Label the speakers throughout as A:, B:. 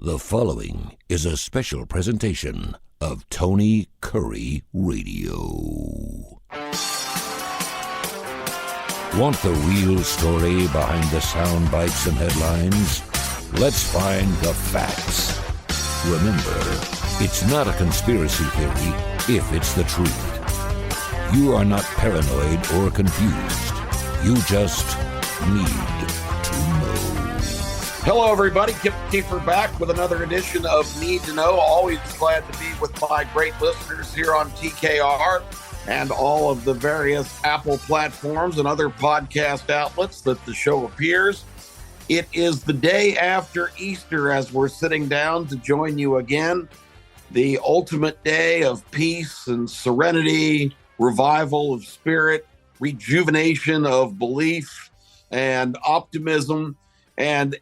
A: The following is a special presentation of Tony Kurre Radio. Want the real story behind the sound bites and headlines? Let's find the facts. Remember, it's not a conspiracy theory if it's the truth. You are not paranoid or confused. You just need to know.
B: Hello, everybody. Keefer back with another edition of Need to Know. Always glad to be with my great listeners here on TKR and all of the various Apple platforms and other podcast outlets that the show appears. It is the day after Easter as we're sitting down to join you again. The ultimate day of peace and serenity, revival of spirit, rejuvenation of belief and optimism. And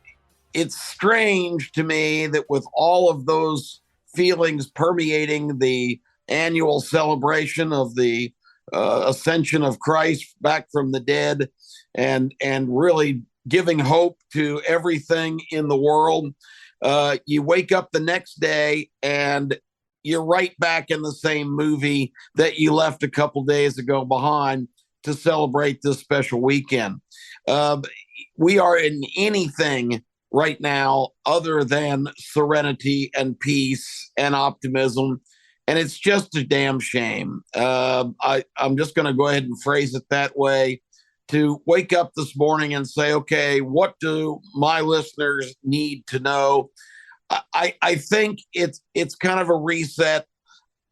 B: it's strange to me that with all of those feelings permeating the annual celebration of the ascension of Christ back from the dead and really giving hope to everything in the world, you wake up the next day and you're right back in the same movie that you left a couple days ago behind to celebrate this special weekend. We are in anything right now other than serenity and peace and optimism. And it's just a damn shame. I'm just going to go ahead and phrase it that way, to wake up this morning and say, okay, what do my listeners need to know? I think it's kind of a reset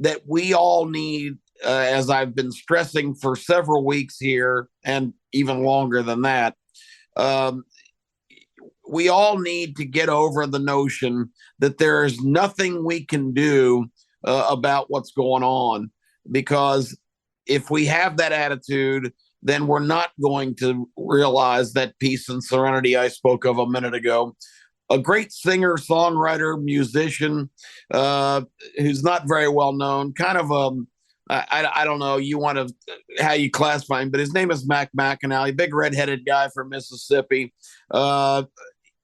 B: that we all need, as I've been stressing for several weeks here and even longer than that. We all need to get over the notion that there is nothing we can do about what's going on, because if we have that attitude, then we're not going to realize that peace and serenity I spoke of a minute ago. A great singer, songwriter, musician, who's not very well known, kind of I don't know how you classify him, but his name is Mac McAnally, big redheaded guy from Mississippi.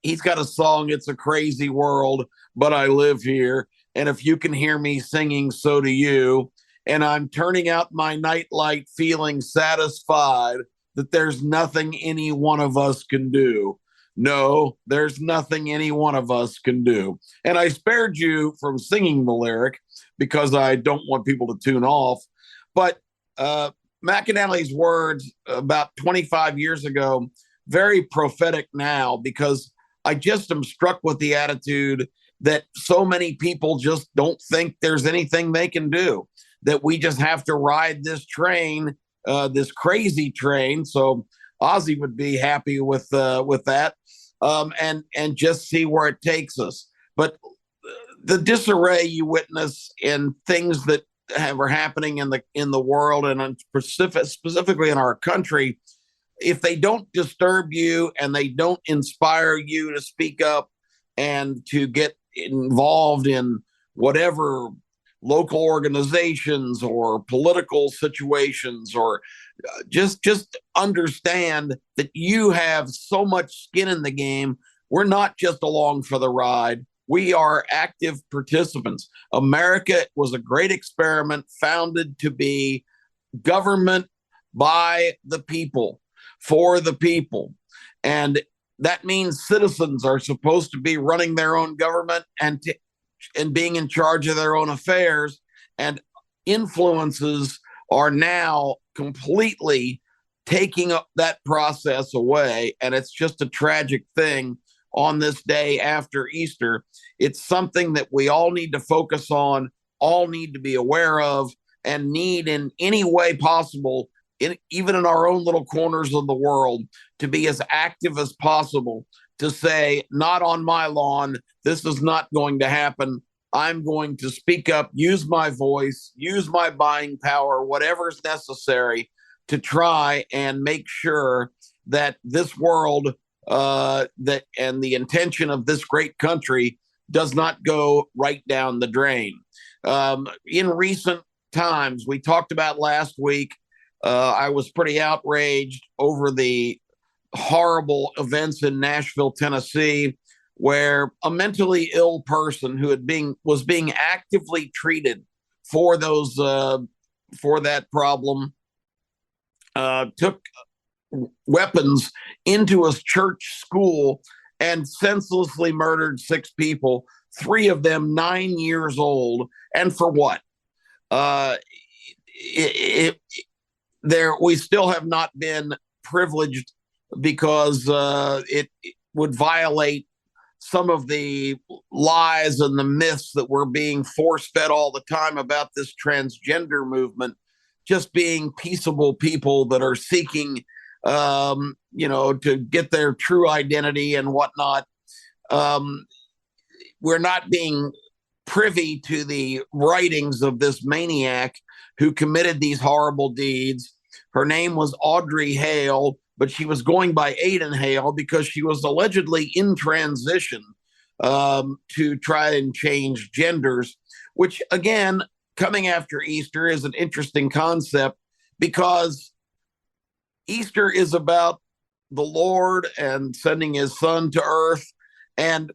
B: He's got a song, It's a Crazy World, But I Live Here. And if you can hear me singing, so do you. And I'm turning out my nightlight feeling satisfied that there's nothing any one of us can do. No, there's nothing any one of us can do. And I spared you from singing the lyric because I don't want people to tune off. But McAnally's words about 25 years ago, very prophetic now, because I just am struck with the attitude that so many people just don't think there's anything they can do, that we just have to ride this train, this crazy train. So Ozzy would be happy with that, and just see where it takes us. But the disarray you witness in things that are happening in the world and specifically in our country, if they don't disturb you and they don't inspire you to speak up and to get involved in whatever local organizations or political situations, or just understand that you have so much skin in the game. We're not just along for the ride. We are active participants. America was a great experiment founded to be government by the people, for the people. And that means citizens are supposed to be running their own government and being in charge of their own affairs. And influences are now completely taking up that process away. And it's just a tragic thing on this day after Easter. It's something that we all need to focus on, all need to be aware of, and need in any way possible, even in our own little corners of the world, to be as active as possible, to say, not on my lawn, this is not going to happen. I'm going to speak up, use my voice, use my buying power, whatever is necessary to try and make sure that this world and the intention of this great country does not go right down the drain. In recent times, we talked about last week, I was pretty outraged over the horrible events in Nashville, Tennessee, where a mentally ill person who was being actively treated for those for that problem took weapons into a church school and senselessly murdered 6 people, 3 of them 9 years old. And for what? We still have not been privileged because it would violate some of the lies and the myths that we're being force fed all the time about this transgender movement just being peaceable people that are seeking, to get their true identity and whatnot. We're not being privy to the writings of this maniac who committed these horrible deeds. Her name was Audrey Hale, but she was going by Aiden Hale because she was allegedly in transition to try and change genders, which, again, coming after Easter is an interesting concept because Easter is about the Lord and sending his son to earth. And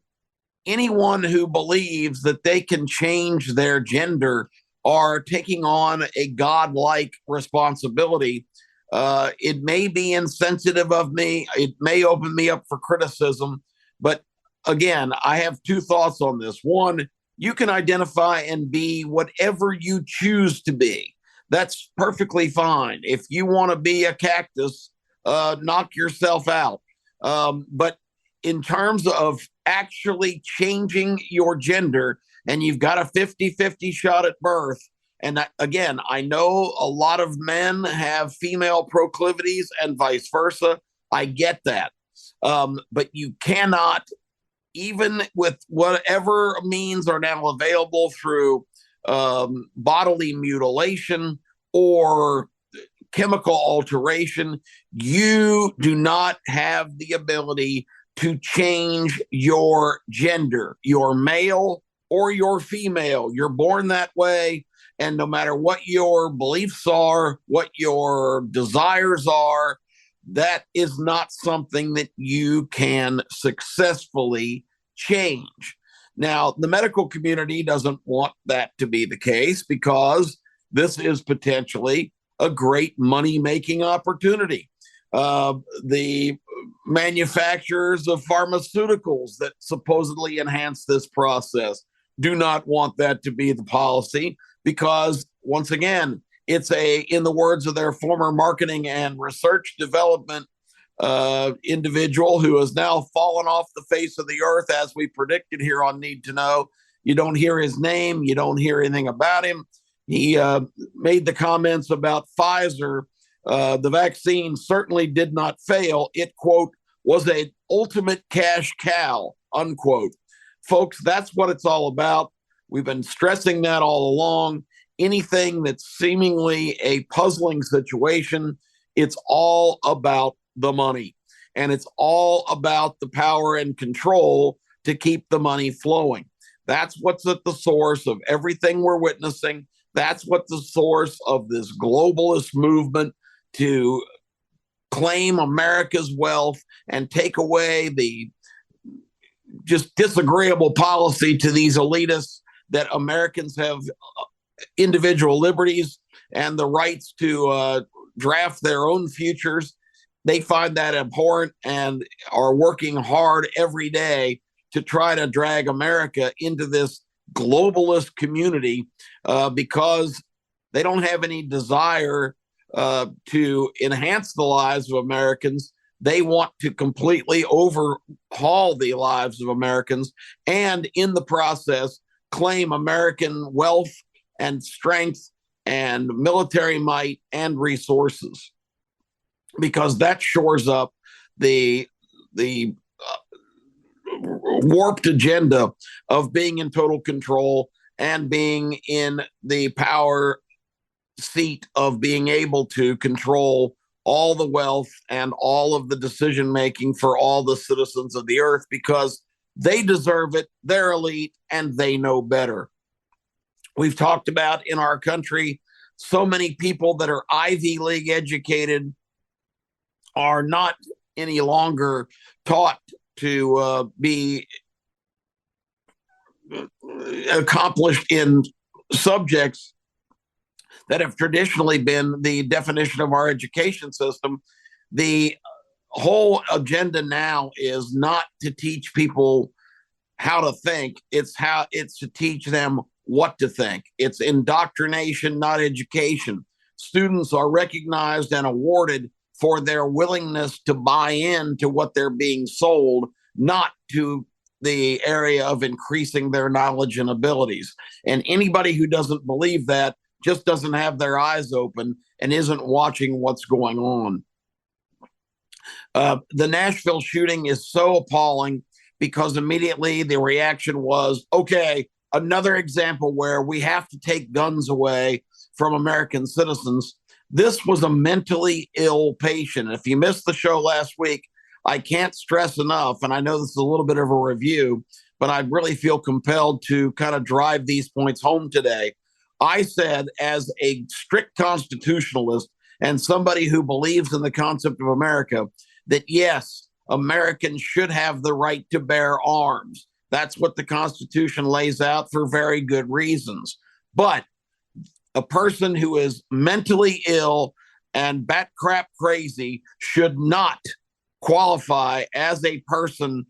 B: anyone who believes that they can change their gender are taking on a godlike responsibility. It may be insensitive of me. It may open me up for criticism. But again, I have 2 thoughts on this. One, you can identify and be whatever you choose to be. That's perfectly fine. If you want to be a cactus, knock yourself out. But in terms of actually changing your gender, and you've got a 50-50 shot at birth, and again, I know a lot of men have female proclivities and vice versa. I get that. But you cannot, even with whatever means are now available through bodily mutilation or chemical alteration, you do not have the ability to change your gender. You're male or you're female. You're born that way. And no matter what your beliefs are, what your desires are, that is not something that you can successfully change. Now, the medical community doesn't want that to be the case because this is potentially a great money-making opportunity. The manufacturers of pharmaceuticals that supposedly enhance this process do not want that to be the policy because, once again, it's in the words of their former marketing and research development individual who has now fallen off the face of the earth, as we predicted here on Need to Know. You don't hear his name. You don't hear anything about him. He made the comments about Pfizer. The vaccine certainly did not fail. It, quote, was an ultimate cash cow, unquote. Folks, that's what it's all about. We've been stressing that all along. Anything that's seemingly a puzzling situation, it's all about the money. And it's all about the power and control to keep the money flowing. That's what's at the source of everything we're witnessing. That's what's the source of this globalist movement to claim America's wealth and take away the just disagreeable policy to these elitists that Americans have individual liberties and the rights to draft their own futures. They find that abhorrent and are working hard every day to try to drag America into this globalist community because they don't have any desire to enhance the lives of Americans. They want to completely overhaul the lives of Americans and in the process claim American wealth and strength and military might and resources, because that shores up the warped agenda of being in total control and being in the power seat of being able to control all the wealth and all of the decision making for all the citizens of the earth, because they deserve it, they're elite, and they know better. We've talked about in our country, so many people that are Ivy League educated are not any longer taught to be accomplished in subjects that have traditionally been the definition of our education system. The whole agenda now is not to teach people how to think, it's to teach them what to think. It's indoctrination, not education. Students are recognized and awarded for their willingness to buy into what they're being sold, not to the area of increasing their knowledge and abilities. And anybody who doesn't believe that just doesn't have their eyes open and isn't watching what's going on. The Nashville shooting is so appalling because immediately the reaction was, okay, another example where we have to take guns away from American citizens. This was a mentally ill patient. If you missed the show last week, I can't stress enough, and I know this is a little bit of a review, but I really feel compelled to kind of drive these points home today. I said, as a strict constitutionalist and somebody who believes in the concept of America, that yes, Americans should have the right to bear arms. That's what the Constitution lays out for very good reasons. But a person who is mentally ill and bat crap crazy should not qualify as a person,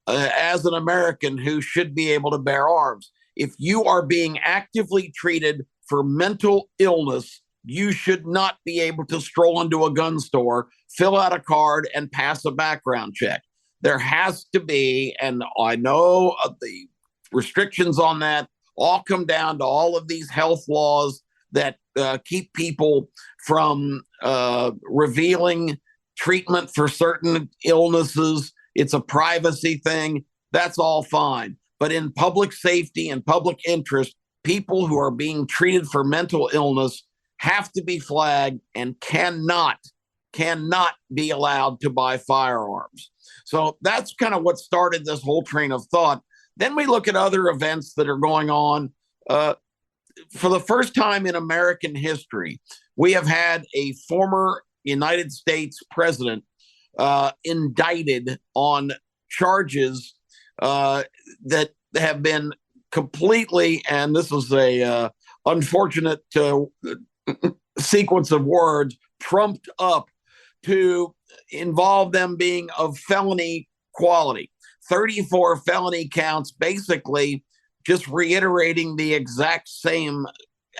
B: as an American who should be able to bear arms. If you are being actively treated for mental illness, you should not be able to stroll into a gun store, fill out a card, and pass a background check. There has to be, and I know the restrictions on that all come down to all of these health laws that keep people from revealing treatment for certain illnesses. It's a privacy thing. That's all fine. But in public safety and public interest, people who are being treated for mental illness have to be flagged and cannot be allowed to buy firearms. So that's kind of what started this whole train of thought. Then we look at other events that are going on. For the first time in American history, we have had a former United States president indicted on charges that have been completely, and this is a unfortunate sequence of words, trumped up to involve them being of felony quality. 34 felony counts, basically just reiterating the exact same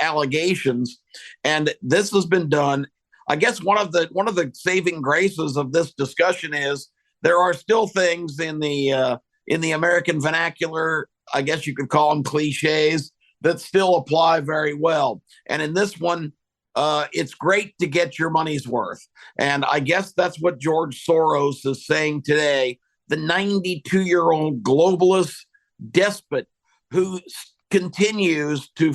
B: allegations. And this has been done. I guess one of the saving graces of this discussion is there are still things in the American vernacular, I guess you could call them cliches, that still apply very well. And in this one, it's great to get your money's worth. And I guess that's what George Soros is saying today, the 92-year-old globalist despot who continues to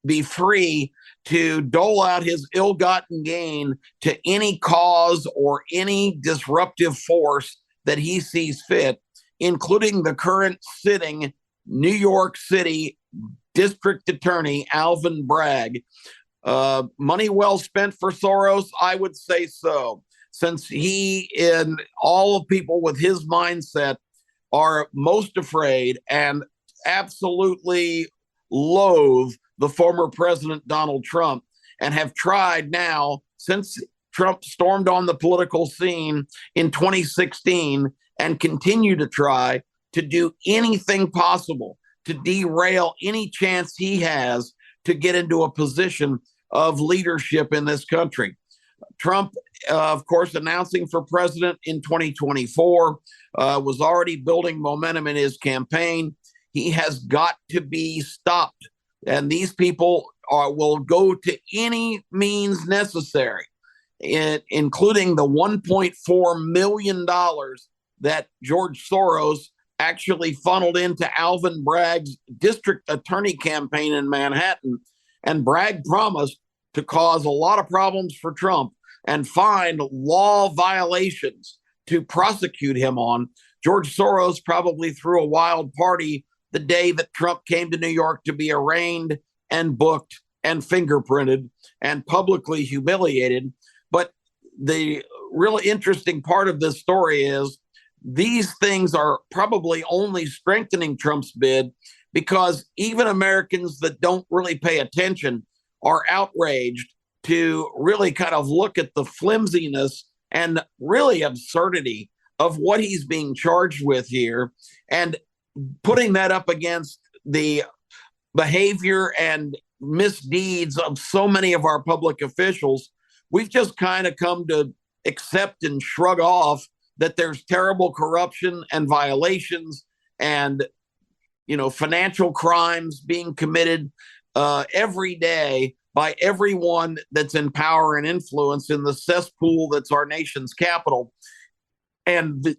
B: be free to dole out his ill-gotten gain to any cause or any disruptive force that he sees fit, including the current sitting New York City District Attorney Alvin Bragg. Money well spent for Soros? I would say so, since he and all of people with his mindset are most afraid and absolutely loathe the former president Donald Trump, and have tried now, since Trump stormed on the political scene in 2016, and continue to try to do anything possible to derail any chance he has to get into a position of leadership in this country. Trump, of course, announcing for president in 2024, was already building momentum in his campaign. He has got to be stopped. And these people will go to any means necessary, including the $1.4 million that George Soros actually funneled into Alvin Bragg's district attorney campaign in Manhattan. And Bragg promised to cause a lot of problems for Trump and find law violations to prosecute him on. George Soros probably threw a wild party the day that Trump came to New York to be arraigned and booked and fingerprinted and publicly humiliated. But the really interesting part of this story is these things are probably only strengthening Trump's bid, because even Americans that don't really pay attention are outraged to really kind of look at the flimsiness and really absurdity of what he's being charged with here, and putting that up against the behavior and misdeeds of so many of our public officials. We've just kind of come to accept and shrug off that there's terrible corruption and violations and financial crimes being committed every day by everyone that's in power and influence in the cesspool that's our nation's capital. And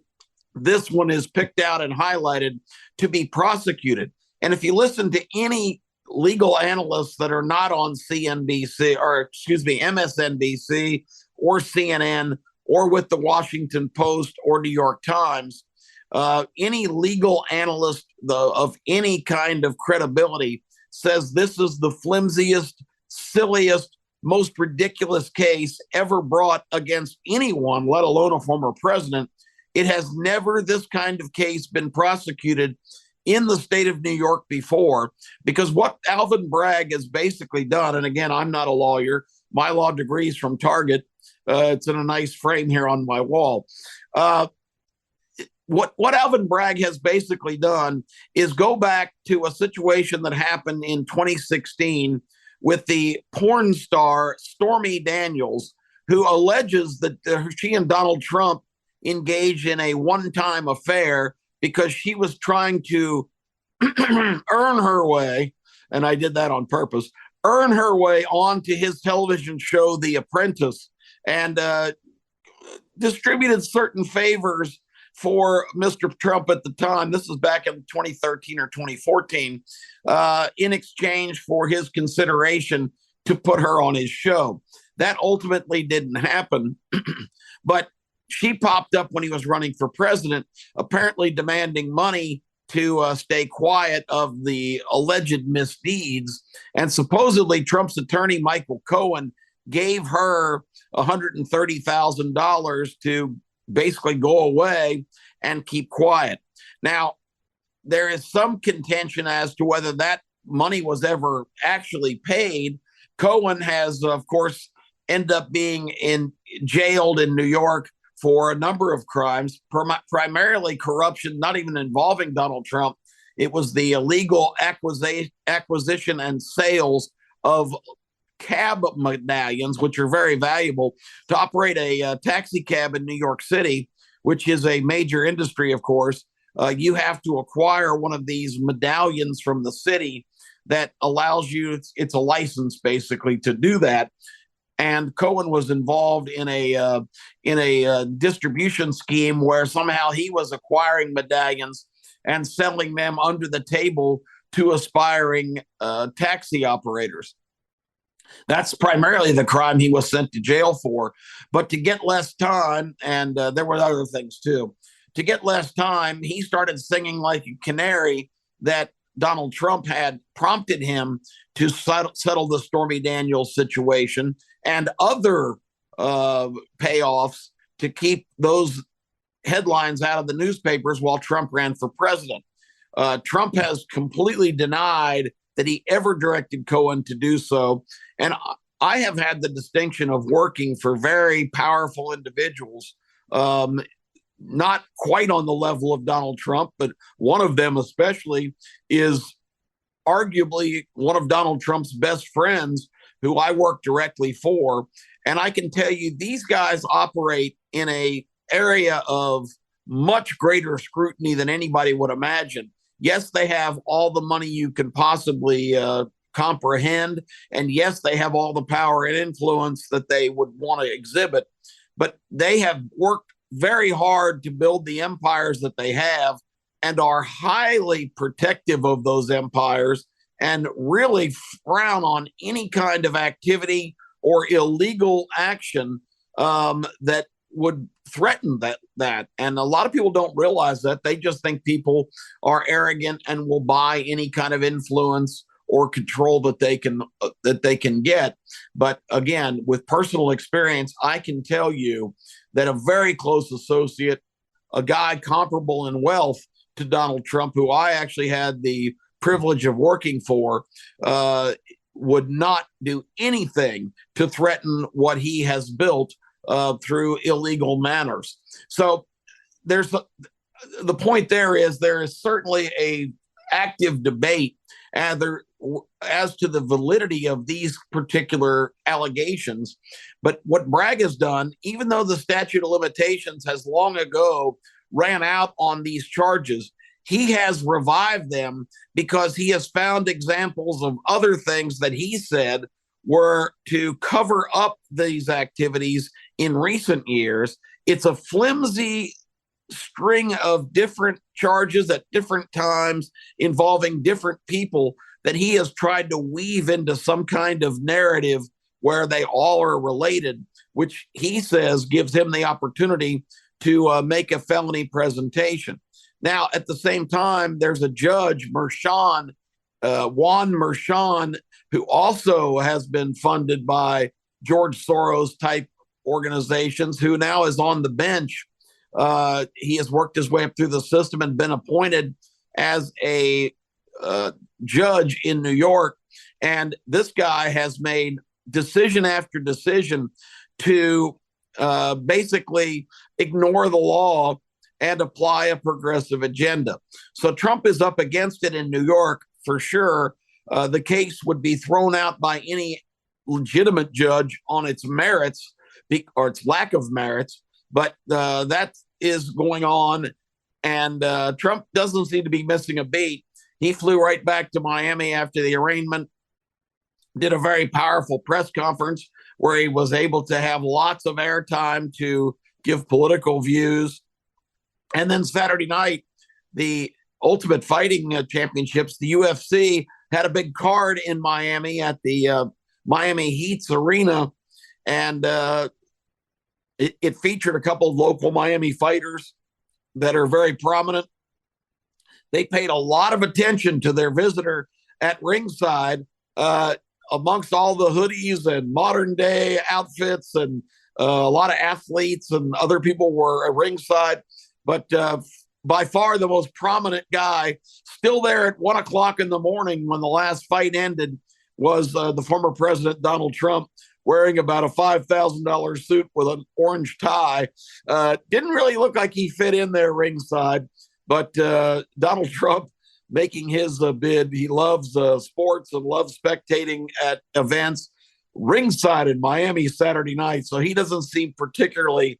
B: this one is picked out and highlighted to be prosecuted. And if you listen to any legal analysts that are not on MSNBC or CNN or with the Washington Post or New York Times, any legal analyst of any kind of credibility says this is the flimsiest, silliest, most ridiculous case ever brought against anyone, let alone a former president. It has never, this kind of case, been prosecuted in the state of New York before, because what Alvin Bragg has basically done, and again, I'm not a lawyer, my law degree is from Target. It's in a nice frame here on my wall. What Alvin Bragg has basically done is go back to a situation that happened in 2016 with the porn star Stormy Daniels, who alleges that she and Donald Trump engaged in a one-time affair because she was trying to earn her way, and I did that on purpose, earn her way onto his television show, The Apprentice, and distributed certain favors for Mr. Trump at the time. This is back in 2013 or 2014, in exchange for his consideration to put her on his show. That ultimately didn't happen, but she popped up when he was running for president, apparently demanding money to stay quiet of the alleged misdeeds. And supposedly Trump's attorney, Michael Cohen, gave her $130,000 to basically go away and keep quiet. Now, there is some contention as to whether that money was ever actually paid. Cohen has, of course, ended up being jailed in New York for a number of crimes, primarily corruption, not even involving Donald Trump. It was the illegal acquisition and sales of cab medallions, which are very valuable. To operate a taxi cab in New York City, which is a major industry, of course, you have to acquire one of these medallions from the city that allows you, it's a license basically to do that. And Cohen was involved in a distribution scheme where somehow he was acquiring medallions and selling them under the table to aspiring taxi operators. That's primarily the crime he was sent to jail for. But to get less time, and there were other things too, to get less time, he started singing like a canary that Donald Trump had prompted him to settle the Stormy Daniels situation and other payoffs to keep those headlines out of the newspapers while Trump ran for president. Trump has completely denied that he ever directed Cohen to do so. And I have had the distinction of working for very powerful individuals, not quite on the level of Donald Trump, but one of them especially is arguably one of Donald Trump's best friends, who I work directly for. And I can tell you, these guys operate in an area of much greater scrutiny than anybody would imagine. Yes, they have all the money you can possibly comprehend. And yes, they have all the power and influence that they would want to exhibit. But they have worked very hard to build the empires that they have and are highly protective of those empires and really frown on any kind of activity or illegal action that would threaten that. And a lot of people don't realize that. They just think people are arrogant and will buy any kind of influence or control that they can get. But again, with personal experience, I can tell you that a very close associate, a guy comparable in wealth to Donald Trump, who I actually had the privilege of working for, would not do anything to threaten what he has built through illegal manners. So the point there is certainly a active debate as to the validity of these particular allegations. But what Bragg has done, even though the statute of limitations has long ago ran out on these charges, he has revived them because he has found examples of other things that he said were to cover up these activities in recent years. It's a flimsy string of different charges at different times involving different people that he has tried to weave into some kind of narrative where they all are related, which he says gives him the opportunity to make a felony presentation. Now, at the same time, there's a judge, Juan Merchan, who also has been funded by George Soros type organizations, who now is on the bench. He has worked his way up through the system and been appointed as a judge in New York. And this guy has made decision after decision to basically ignore the law and apply a progressive agenda. So Trump is up against it in New York for sure. The case would be thrown out by any legitimate judge on its merits or its lack of merits, but that is going on, and Trump doesn't seem to be missing a beat. He flew right back to Miami after the arraignment, did a very powerful press conference where he was able to have lots of airtime to give political views. And then Saturday night, the Ultimate Fighting Championships, the UFC, had a big card in Miami at the Miami Heat's arena, and it featured a couple of local Miami fighters that are very prominent. They paid a lot of attention to their visitor at ringside, amongst all the hoodies and modern day outfits, and a lot of athletes and other people were at ringside. But by far the most prominent guy, still there at 1 o'clock in the morning when the last fight ended, was the former President Donald Trump, wearing about a $5,000 suit with an orange tie. Didn't really look like he fit in there ringside, but Donald Trump making his bid. He loves sports and loves spectating at events ringside in Miami Saturday night. So he doesn't seem particularly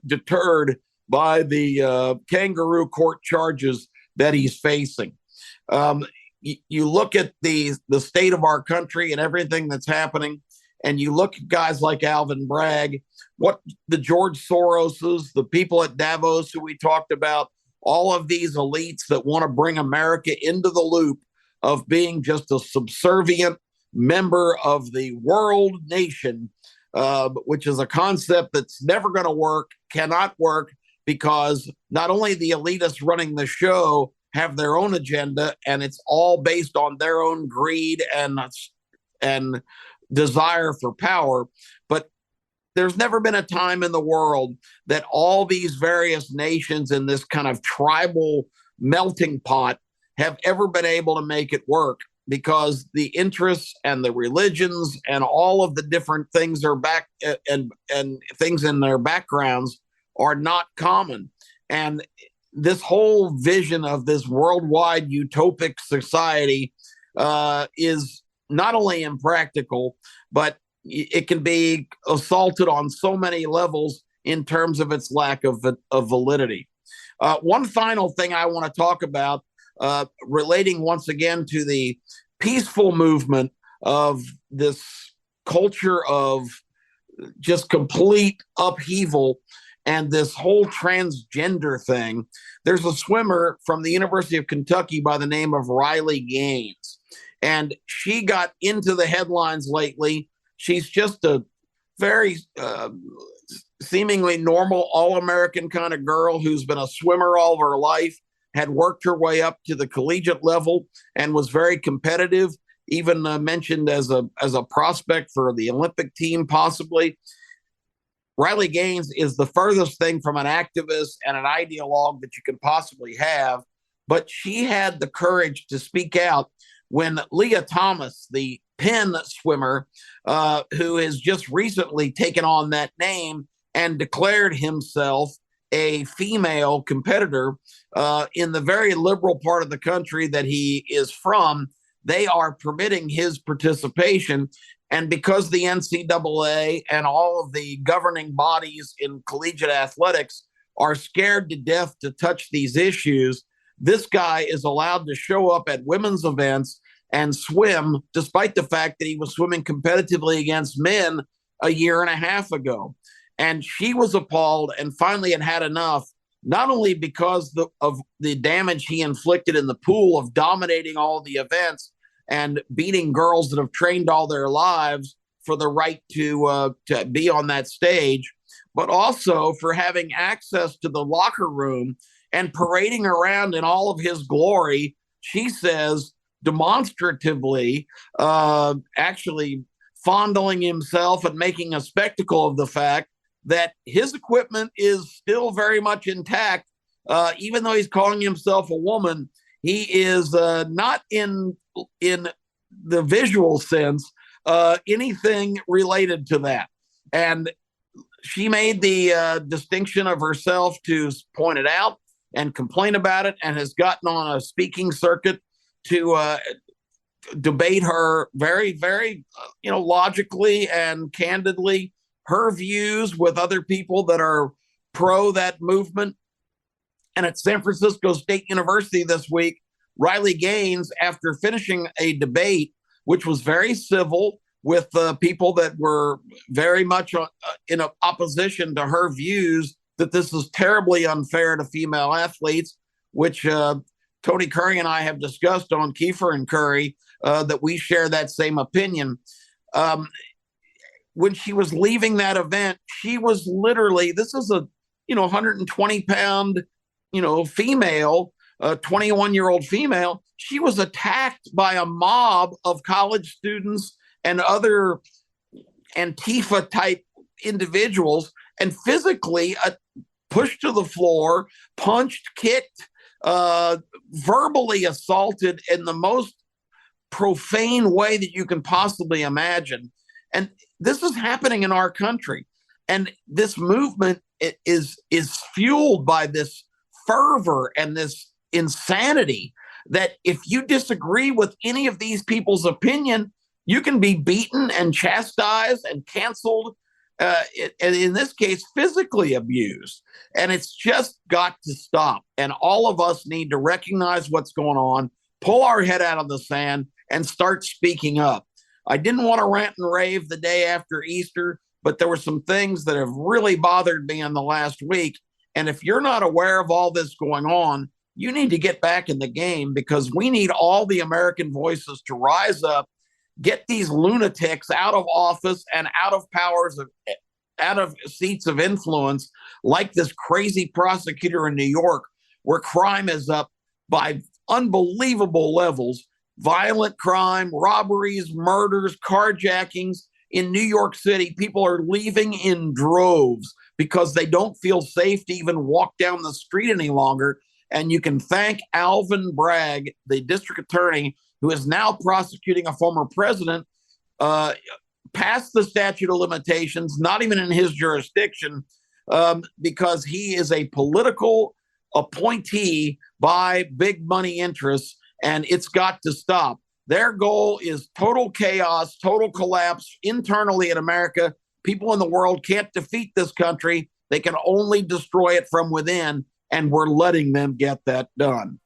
B: deterred by the kangaroo court charges that he's facing. You look at the state of our country and everything that's happening, and you look at guys like Alvin Bragg, what the George Soroses, the people at Davos who we talked about, all of these elites that want to bring America into the loop of being just a subservient member of the world nation, which is a concept that's never going to work, cannot work, because not only the elitists running the show have their own agenda, and it's all based on their own greed and desire for power, but there's never been a time in the world that all these various nations in this kind of tribal melting pot have ever been able to make it work, because the interests and the religions and all of the different things are back and things in their backgrounds are not common. And this whole vision of this worldwide utopic society is not only impractical, but it can be assaulted on so many levels in terms of its lack of validity. One final thing I want to talk about, relating once again to the peaceful movement of this culture of just complete upheaval and this whole transgender thing. There's a swimmer from the University of Kentucky by the name of Riley Gaines, and she got into the headlines lately. She's just a very seemingly normal, all-American kind of girl who's been a swimmer all of her life, had worked her way up to the collegiate level, and was very competitive, even mentioned as a prospect for the Olympic team, possibly. Riley Gaines is the furthest thing from an activist and an ideologue that you can possibly have. but she had the courage to speak out when Leah Thomas, the Penn swimmer, who has just recently taken on that name and declared himself a female competitor in the very liberal part of the country that he is from, they are permitting his participation. And because the NCAA and all of the governing bodies in collegiate athletics are scared to death to touch these issues, this guy is allowed to show up at women's events and swim, despite the fact that he was swimming competitively against men a year and a half ago. And she was appalled and finally had enough, not only because of the damage he inflicted in the pool of dominating all the events and beating girls that have trained all their lives for the right to be on that stage, but also for having access to the locker room and parading around in all of his glory, she says, demonstratively, actually fondling himself and making a spectacle of the fact that his equipment is still very much intact. Even though he's calling himself a woman, he is not in the visual sense anything related to that. And she made the distinction of herself to point it out and complain about it, and has gotten on a speaking circuit to debate her very, very, logically and candidly, her views with other people that are pro that movement. And at San Francisco State University this week, Riley Gaines, after finishing a debate, which was very civil with people that were very much in opposition to her views that this is terribly unfair to female athletes, which Tony Kurre and I have discussed on Keefer and Kurre, that we share that same opinion. When she was leaving that event, she was literally, this is a 120-pound female, 21-year-old female. She was attacked by a mob of college students and other Antifa type individuals, and physically pushed to the floor, punched, kicked, verbally assaulted in the most profane way that you can possibly imagine. And this is happening in our country. And this movement is fueled by this fervor and this insanity that if you disagree with any of these people's opinion, you can be beaten and chastised and canceled, and in this case, physically abused. And it's just got to stop. And all of us need to recognize what's going on, pull our head out of the sand, and start speaking up. I didn't want to rant and rave the day after Easter, but there were some things that have really bothered me in the last week. And if you're not aware of all this going on, you need to get back in the game, because we need all the American voices to rise up, get these lunatics out of office and out of seats of influence, like this crazy prosecutor in New York, where crime is up by unbelievable levels. Violent crime, robberies, murders, carjackings in New York City. People are leaving in droves because they don't feel safe to even walk down the street any longer. And you can thank Alvin Bragg, the district attorney, who is now prosecuting a former president, past the statute of limitations, not even in his jurisdiction, because he is a political appointee by big money interests, and it's got to stop. Their goal is total chaos, total collapse internally in America. People in the world can't defeat this country. They can only destroy it from within, and we're letting them get that done.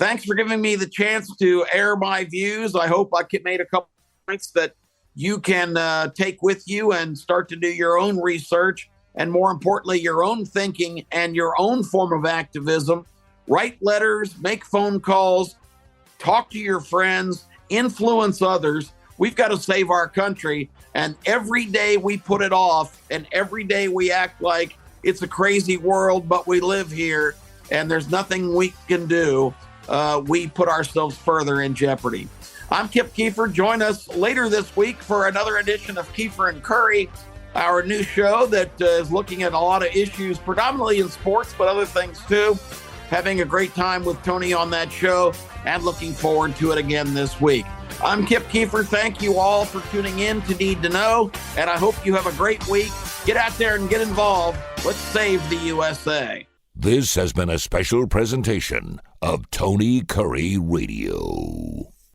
B: Thanks for giving me the chance to air my views. I hope I made a couple points that you can take with you and start to do your own research, and more importantly, your own thinking and your own form of activism. Write letters, make phone calls, talk to your friends, influence others. We've got to save our country. And every day we put it off, and every day we act like it's a crazy world, but we live here and there's nothing we can do, we put ourselves further in jeopardy. I'm Kip Keefer. Join us later this week for another edition of Keefer and Kurre, our new show that is looking at a lot of issues, predominantly in sports, but other things too. having a great time with Tony on that show and looking forward to it again this week. I'm Kip Keefer. Thank you all for tuning in to Need to Know, and I hope you have a great week. Get out there and get involved. Let's save the USA.
A: This has been a special presentation of Tony Kurre Radio.